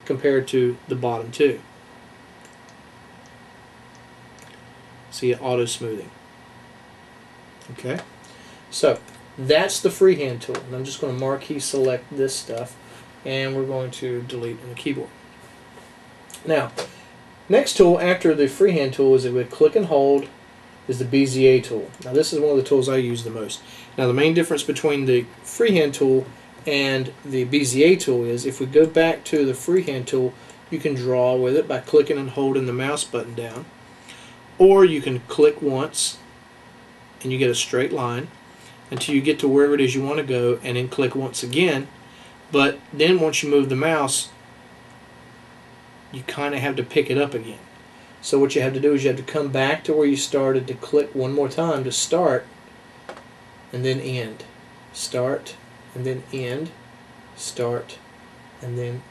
compared to the bottom two. See it auto smoothing. Okay, so that's the freehand tool. And I'm just going to marquee select this stuff, and we're going to delete on the keyboard. Now, next tool after the freehand tool is with click and hold is the Bezier tool. Now this is one of the tools I use the most. Now the main difference between the freehand tool and the Bezier tool is if we go back to the freehand tool, you can draw with it by clicking and holding the mouse button down, or you can click once and you get a straight line until you get to wherever it is you want to go, and then click once again. But then once you move the mouse, you kind of have to pick it up again. So what you have to do is you have to come back to where you started to click one more time to start and then end. Start and then end. Start and then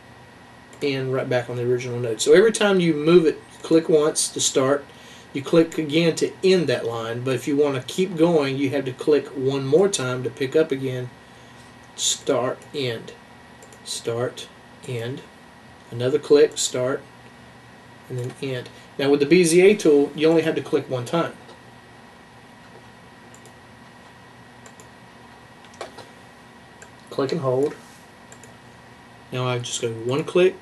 end right back on the original node. So every time you move it, click once to start, you click again to end that line. But if you want to keep going, you have to click one more time to pick up again. Start, end. Start, end. Another click, start, and then end. Now with the Bezier tool, you only have to click one time. Click and hold. Now I just go one click,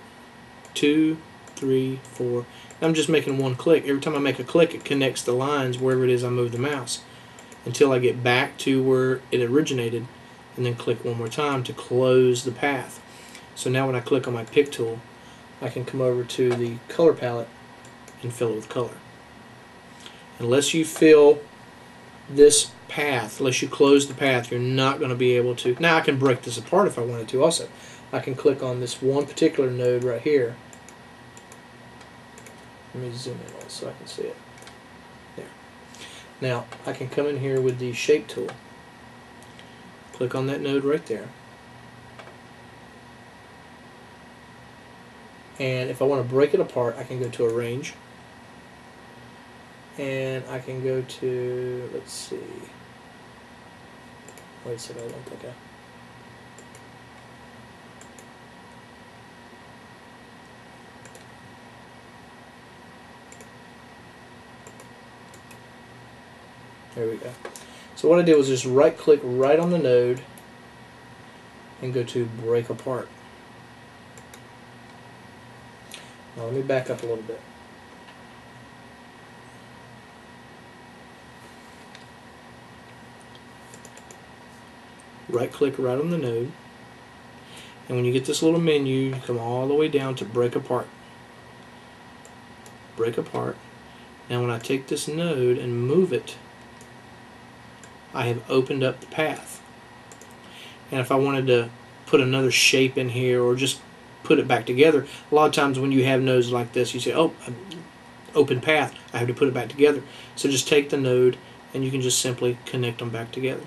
2, 3, 4. I'm just making one click. Every time I make a click, it connects the lines wherever it is I move the mouse until I get back to where it originated, and then click one more time to close the path. So now when I click on my pick tool, I can come over to the color palette and fill it with color. Unless you fill this path, unless you close the path, you're not going to be able to. Now I can break this apart if I wanted to also. I can click on this one particular node right here. Let me zoom in on it so I can see it. There. Now I can come in here with the shape tool. Click on that node right there. And if I want to break it apart, I can go to Arrange. And I can go to, let's see. Wait a second, I don't think I. There we go. So what I did was just right click right on the node and go to Break Apart. Now let me back up a little bit. Right click right on the node, and when you get this little menu, you come all the way down to Break Apart. Break Apart. Now when I take this node and move it, I have opened up the path. And if I wanted to put another shape in here or just put it back together, a lot of times when you have nodes like this, you say, oh, open path, I have to put it back together. So just take the node and you can just simply connect them back together.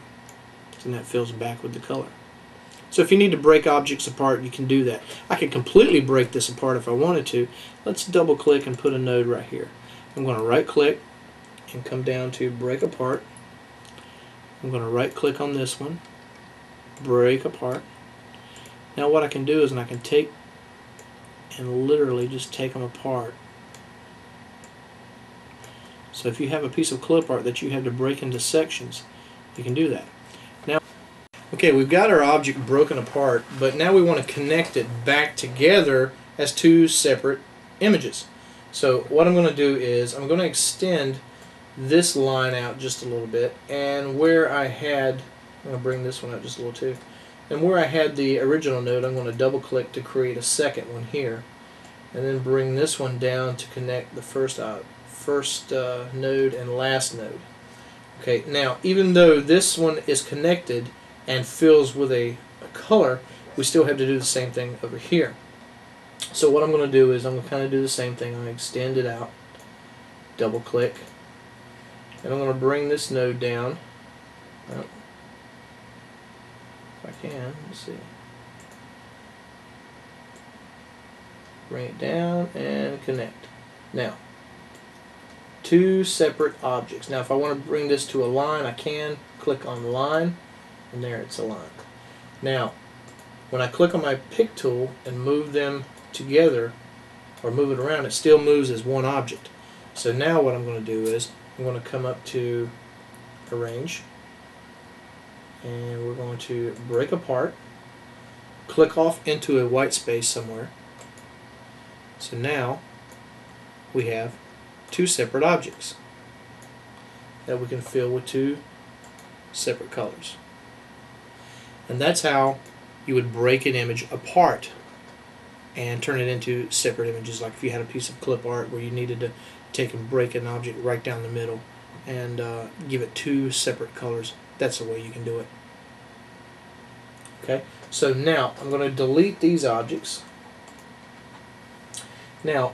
And that fills back with the color. So if you need to break objects apart, you can do that. I could completely break this apart if I wanted to. Let's double click and put a node right here. I'm going to right click and come down to Break Apart. I'm going to right click on this one, Break Apart. Now what I can do is I can take and literally just take them apart. So if you have a piece of clip art that you have to break into sections, you can do that. Now, okay, we've got our object broken apart, but now we want to connect it back together as two separate images. So what I'm going to do is I'm going to extend this line out just a little bit, and where I had, I'm going to bring this one out just a little too, and where I had the original node, I'm going to double click to create a second one here, and then bring this one down to connect the first node and last node. Okay, now even though this one is connected and fills with a color, we still have to do the same thing over here. So what I'm going to do is I'm going to kind of do the same thing. I'm going to extend it out, double click, and I'm going to bring this node down. If I can, let's see. Bring it down and connect. Now, two separate objects. Now if I want to bring this to a line, I can click on line, and there it's a line. Now when I click on my pick tool and move them together or move it around, it still moves as one object. So now what I'm going to do is I'm going to come up to Arrange, and we're going to break apart, click off into a white space somewhere. So now we have two separate objects that we can fill with two separate colors. And that's how you would break an image apart and turn it into separate images, like if you had a piece of clip art where you needed to take and break an object right down the middle and give it two separate colors. That's the way you can do it. Okay, so now I'm going to delete these objects. Now,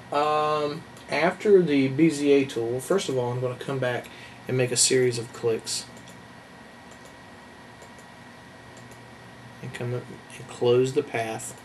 after the Bezier tool, first of all, I'm going to come back and make a series of clicks. And come up and close the path.